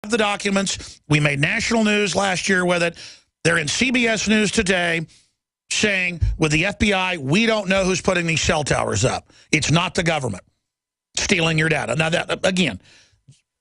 The documents. We made national news last year with it. They're in CBS News today saying, with the FBI, we don't know who's putting these cell towers up. It's not the government stealing your data. Now, that again,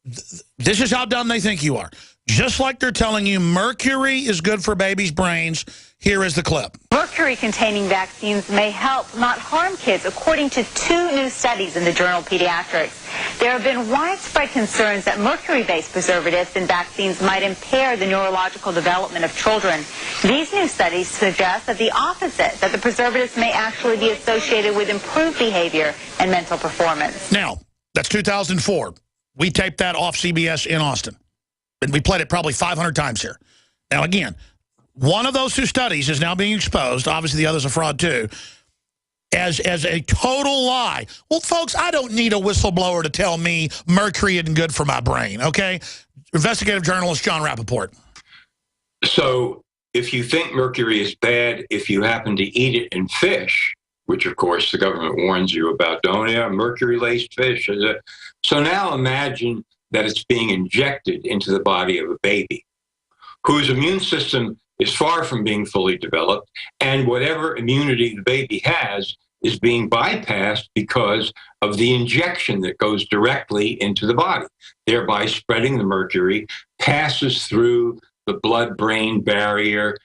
this is how dumb they think you are. Just like they're telling you mercury is good for babies' brains, here is the clip. Mercury-containing vaccines may help, not harm kids, according to 2 new studies in the journal Pediatrics. There have been widespread concerns that mercury-based preservatives in vaccines might impair the neurological development of children. These new studies suggest that the opposite, that the preservatives may actually be associated with improved behavior and mental performance. Now, that's 2004. We taped that off CBS in Austin. And we played it probably 500 times here. Now, again, one of those 2 studies is now being exposed. Obviously, the other's a fraud, too, as a total lie. Well, folks, I don't need a whistleblower to tell me mercury isn't good for my brain, okay? Investigative journalist John Rappaport. So if you think mercury is bad, if you happen to eat it in fish, which, of course, the government warns you about, don't you? Mercury-laced fish. So now imagine that it's being injected into the body of a baby whose immune system is far from being fully developed, and whatever immunity the baby has is being bypassed because of the injection that goes directly into the body, thereby spreading the mercury, passes through the blood-brain barrier,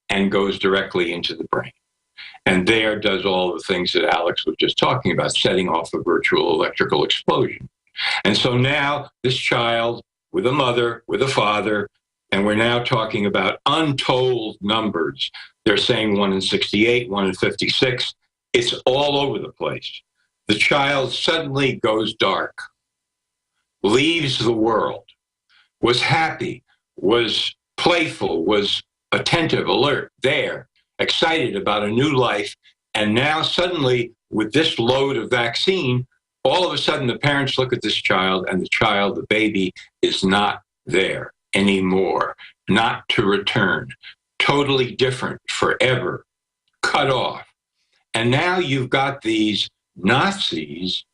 and goes directly into the brain. And there does all the things that Alex was just talking about, setting off a virtual electrical explosion. And so now this child with a mother, with a father, and we're now talking about untold numbers. They're saying 1 in 68, 1 in 56. It's all over the place. The child suddenly goes dark, leaves the world, was happy, was playful, was attentive, alert, there, excited about a new life. And now suddenly, with this load of vaccine, all of a sudden the parents look at this child and the child, the baby, is not there anymore, not to return, totally different, forever, cut off. And now you've got these Nazis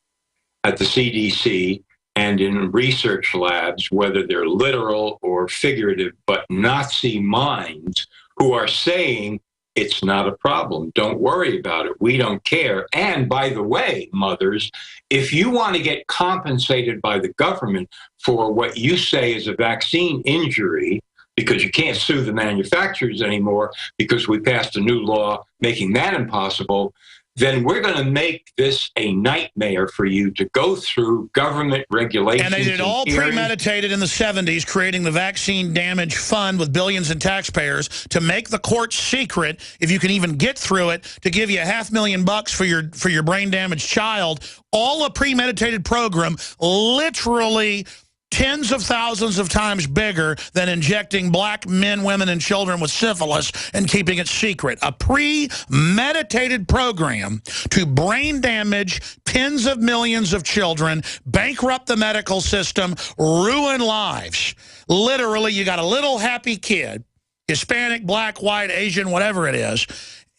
at the CDC and in research labs, whether they're literal or figurative, but Nazi minds who are saying, it's not a problem. Don't worry about it. We don't care. And by the way, mothers, if you want to get compensated by the government for what you say is a vaccine injury, because you can't sue the manufacturers anymore because we passed a new law making that impossible, then we're going to make this a nightmare for you to go through government regulations. And they did it all premeditated in the 70s, creating the Vaccine Damage Fund with billions in taxpayers to make the court secret, if you can even get through it, to give you $500,000 for your brain-damaged child. All a premeditated program, literally tens of thousands of times bigger than injecting black men, women, and children with syphilis and keeping it secret. A premeditated program to brain damage tens of millions of children, bankrupt the medical system, ruin lives. Literally, you got a little happy kid, Hispanic, black, white, Asian, whatever it is,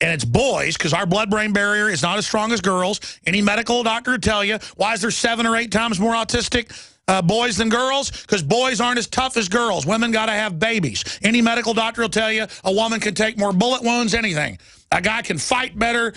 and it's boys, because our blood-brain barrier is not as strong as girls. Any medical doctor will tell you, why is there 7 or 8 times more autistic boys than girls? Because boys aren't as tough as girls. Women got to have babies. Any medical doctor will tell you a woman can take more bullet wounds, anything. A guy can fight better,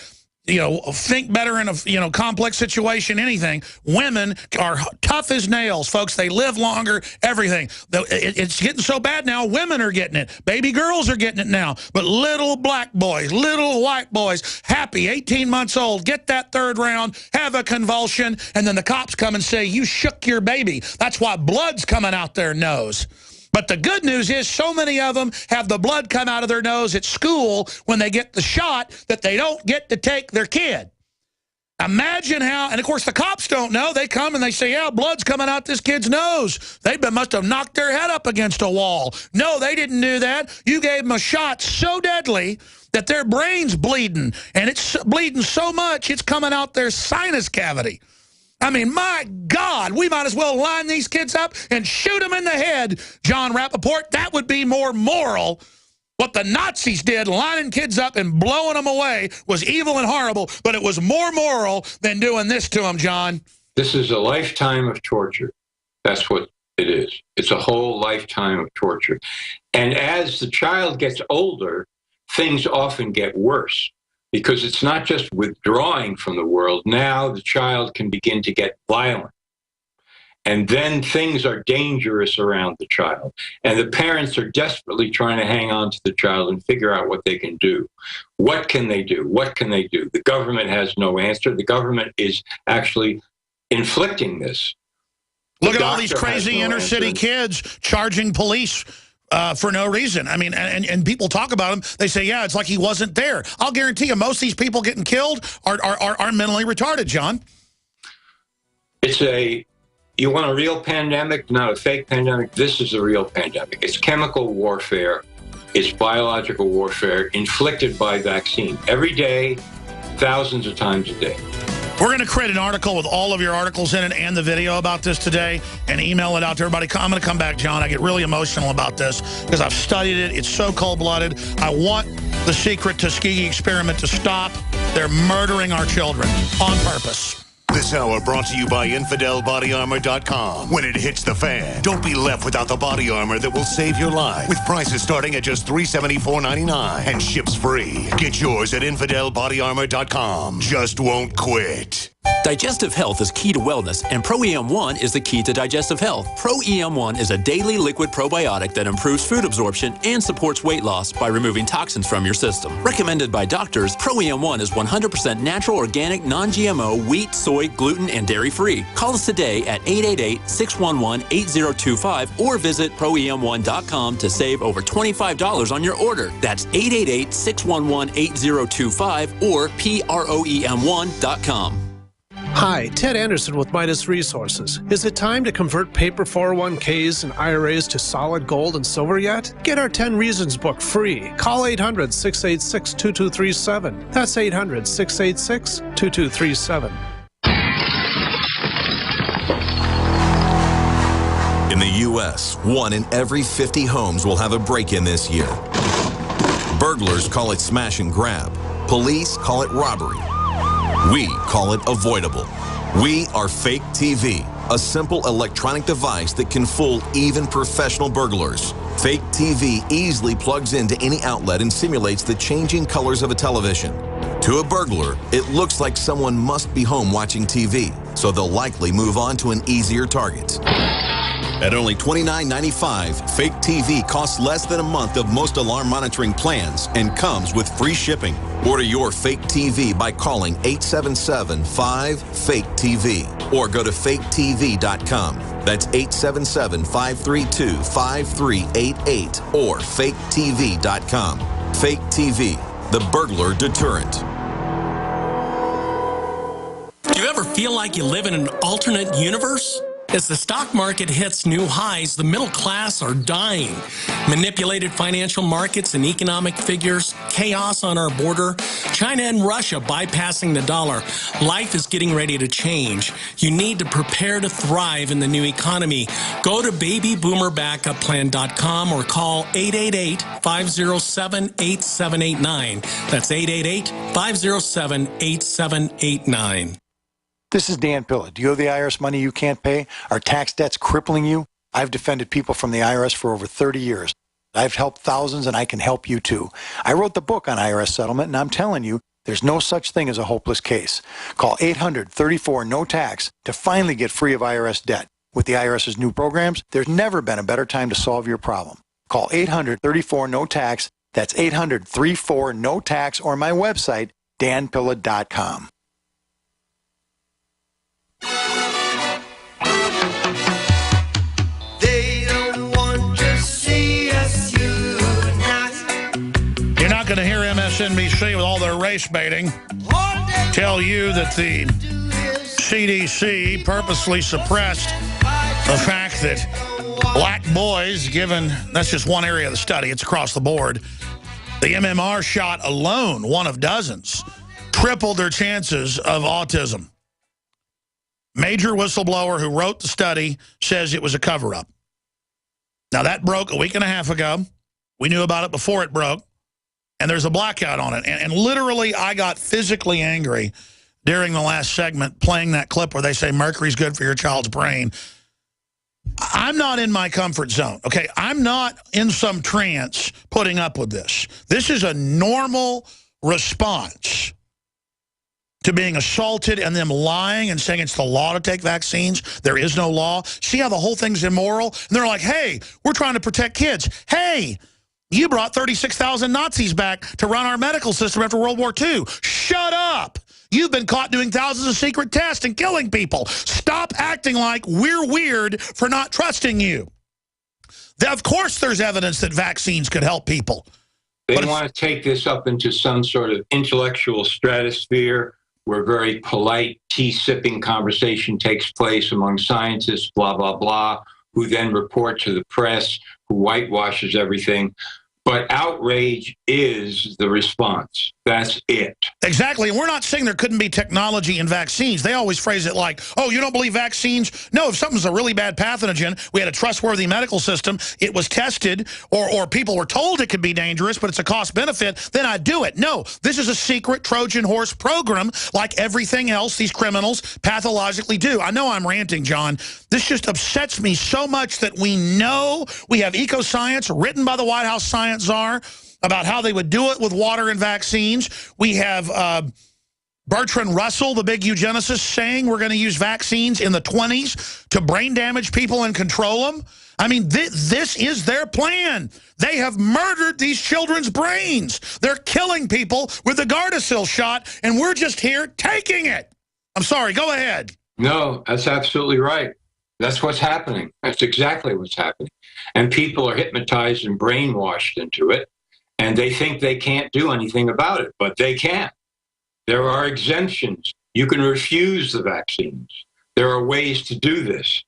think better in a, complex situation, anything. Women are tough as nails, folks. They live longer, everything. It's getting so bad now, women are getting it. Baby girls are getting it now. But little black boys, little white boys, happy, 18 months old, get that 3rd round, have a convulsion, and then the cops come and say, you shook your baby. That's why blood's coming out their nose. But the good news is so many of them have the blood come out of their nose at school when they get the shot that they don't get to take their kid. Imagine how, and of course the cops don't know. They come and they say, yeah, blood's coming out this kid's nose. They must have knocked their head up against a wall. No, they didn't do that. You gave them a shot so deadly that their brain's bleeding, and it's bleeding so much it's coming out their sinus cavity. I mean, my God, we might as well line these kids up and shoot them in the head, John Rappaport. That would be more moral. What the Nazis did, lining kids up and blowing them away, was evil and horrible, but it was more moral than doing this to them, John. This is a lifetime of torture. That's what It is. It's a whole lifetime of torture. And as the child gets older, things often get worse because it's not just withdrawing from the world. Now the child can begin to get violent. And then things are dangerous around the child. And the parents are desperately trying to hang on to the child and figure out what they can do. What can they do? What can they do? The government has no answer. The government is actually inflicting this. Look at all these crazy inner city kids charging police for no reason. I mean, and people talk about them. They say, yeah, it's like he wasn't there. I'll guarantee you most of these people getting killed are mentally retarded, John. You want a real pandemic, not a fake pandemic? This is a real pandemic. It's chemical warfare. It's biological warfare inflicted by vaccine. Every day, thousands of times a day. We're going to create an article with all of your articles in it and the video about this today and email it out to everybody. I'm going to come back, John. I get really emotional about this because I've studied it. It's so cold-blooded. I want the secret Tuskegee experiment to stop. They're murdering our children on purpose. This hour brought to you by InfidelBodyArmor.com. When it hits the fan, don't be left without the body armor that will save your life. With prices starting at just $374.99 and ships free. Get yours at InfidelBodyArmor.com. Just won't quit. Digestive health is key to wellness, and Pro-EM1 is the key to digestive health. Pro-EM1 is a daily liquid probiotic that improves food absorption and supports weight loss by removing toxins from your system. Recommended by doctors, Pro-EM1 is 100% natural, organic, non-GMO, wheat, soy, gluten, and dairy-free. Call us today at 888-611-8025 or visit ProEM1.com to save over $25 on your order. That's 888-611-8025 or PROEM1.com. Hi, Ted Anderson with Midas Resources. Is it time to convert paper 401ks and IRAs to solid gold and silver yet? Get our 10 Reasons book free. Call 800-686-2237. That's 800-686-2237. In the U.S., 1 in every 50 homes will have a break-in this year. Burglars call it smash and grab. Police call it robbery. We call it avoidable. We are Fake TV, a simple electronic device that can fool even professional burglars. Fake TV easily plugs into any outlet and simulates the changing colors of a television. To a burglar, it looks like someone must be home watching TV, so they'll likely move on to an easier target. At only $29.95, Fake TV costs less than a month of most alarm monitoring plans and comes with free shipping. Order your Fake TV by calling 877-5-FAKE-TV or go to faketv.com. That's 877-532-5388 or faketv.com. Fake TV, the burglar deterrent. Do you ever feel like you live in an alternate universe? As the stock market hits new highs, the middle class are dying. Manipulated financial markets and economic figures, chaos on our border, China and Russia bypassing the dollar. Life is getting ready to change. You need to prepare to thrive in the new economy. Go to babyboomerbackupplan.com or call 888-507-8789. That's 888-507-8789. This is Dan Pilla. Do you owe the IRS money you can't pay? Are tax debts crippling you? I've defended people from the IRS for over 30 years. I've helped thousands, and I can help you too. I wrote the book on IRS settlement, and I'm telling you, there's no such thing as a hopeless case. Call 800-34-NO-TAX to finally get free of IRS debt. With the IRS's new programs, there's never been a better time to solve your problem. Call 800-34-NO-TAX. That's 800-34-NO-TAX or my website, danpilla.com. You're not going to hear MSNBC with all their race baiting tell you that the CDC purposely suppressed the fact that black boys, given, that's just one area of the study, it's across the board, the MMR shot alone, one of dozens, tripled their chances of autism. Major whistleblower who wrote the study says it was a cover-up. Now, that broke a week and a half ago. We knew about it before it broke. And there's a blackout on it. And literally, I got physically angry during the last segment playing that clip where they say mercury's good for your child's brain. I'm not in my comfort zone, okay? I'm not in some trance putting up with this. This is a normal response to being assaulted and them lying and saying it's the law to take vaccines. There is no law. See how the whole thing's immoral? And they're like, hey, we're trying to protect kids. Hey, you brought 36,000 Nazis back to run our medical system after World War II. Shut up. You've been caught doing thousands of secret tests and killing people. Stop acting like we're weird for not trusting you. Of course there's evidence that vaccines could help people. They want to take this up into some sort of intellectual stratosphere where very polite tea-sipping conversation takes place among scientists, blah, blah, blah, who then report to the press, who whitewashes everything. But outrage is the response. That's it. Exactly. And we're not saying there couldn't be technology in vaccines. They always phrase it like, oh, you don't believe vaccines? No, if something's a really bad pathogen, we had a trustworthy medical system, it was tested, or people were told it could be dangerous, but it's a cost benefit, then I'd do it. No, this is a secret Trojan horse program like everything else these criminals pathologically do. I know I'm ranting, John. This just upsets me so much that we know we have eco-science written by the White House science czar about how they would do it with water and vaccines. We have Bertrand Russell, the big eugenicist, saying we're going to use vaccines in the 20s to brain damage people and control them. I mean, this is their plan. They have murdered these children's brains. They're killing people with the Gardasil shot, and we're just here taking it. I'm sorry, go ahead. No, that's absolutely right. That's what's happening. That's exactly what's happening. And people are hypnotized and brainwashed into it. And they think they can't do anything about it, but they can. There are exemptions. You can refuse the vaccines. There are ways to do this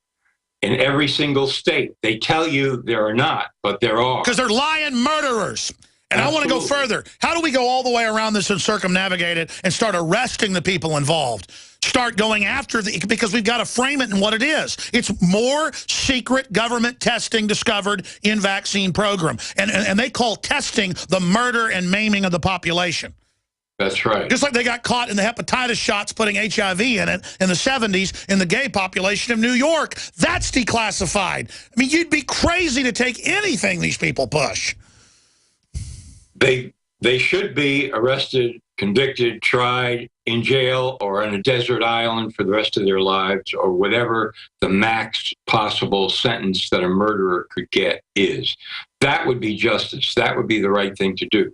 in every single state. They tell you there are not, but there are. Because they're lying murderers. And I want to go further. How do we go all the way around this and circumnavigate it and start arresting the people involved? Start going after because we've got to frame it in what it is. It's more secret government testing discovered in vaccine program. And they call testing the murder and maiming of the population. That's right. Just like they got caught in the hepatitis shots putting HIV in it in the 70s in the gay population of New York. That's declassified. I mean, you'd be crazy to take anything these people push. They should be arrested, convicted, tried, in jail, or on a desert island for the rest of their lives, or whatever the max possible sentence that a murderer could get is. That would be justice. That would be the right thing to do.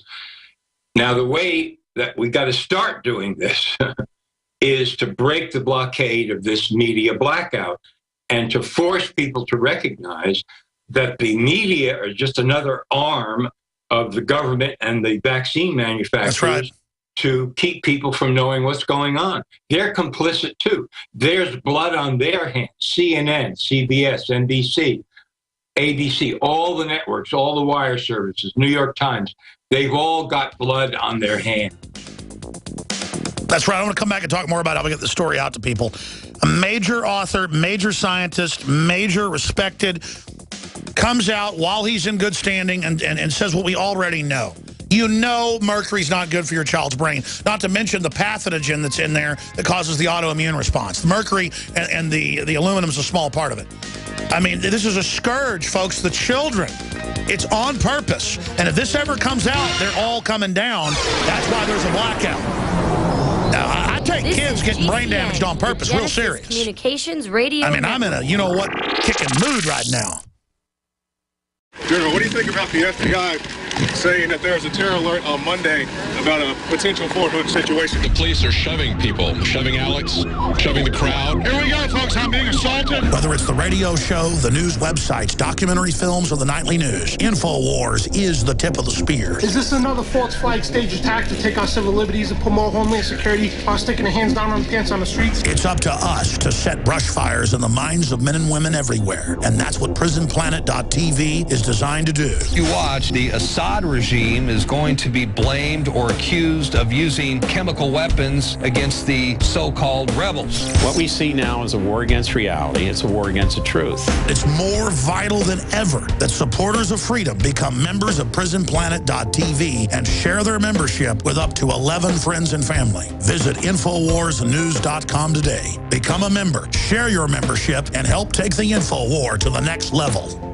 Now, the way that we got to start doing this is to break the blockade of this media blackout and to force people to recognize that the media are just another arm of the government and the vaccine manufacturers. That's right. To keep people from knowing what's going on. They're complicit too. There's blood on their hands. CNN, CBS, NBC, ABC, all the networks, all the wire services, New York Times, they've all got blood on their hands. That's right. I want to come back and talk more about how we get the story out to people. A major author, major scientist, major respected, comes out while he's in good standing and says what we already know. You know mercury's not good for your child's brain, not to mention the pathogen that's in there that causes the autoimmune response. The mercury and the aluminum is a small part of it. I mean, this is a scourge, folks, the children. It's on purpose. And if this ever comes out, they're all coming down. That's why there's a blackout. Now, I take kids getting brain damaged on purpose real serious. Communications Radio. I mean, I'm in a you-know-what kicking mood right now. General, what do you think about the FBI saying that there's a terror alert on Monday about a potential Fort Hood situation? The police are shoving people, shoving Alex, shoving the crowd. Here we go, folks. I'm being assaulted. Whether it's the radio show, the news websites, documentary films, or the nightly news, InfoWars is the tip of the spear. Is this another false flag stage attack to take our civil liberties and put more homeland security while sticking their hands down on the pants on the streets? It's up to us to set brush fires in the minds of men and women everywhere. And that's what PrisonPlanet.tv is designed to do. You watch the assault Assad regime is going to be blamed or accused of using chemical weapons against the so-called rebels. What we see now is a war against reality. It's a war against the truth. It's more vital than ever that supporters of freedom become members of PrisonPlanet.tv and share their membership with up to 11 friends and family. Visit InfoWarsNews.com today. Become a member, share your membership, and help take the InfoWar to the next level.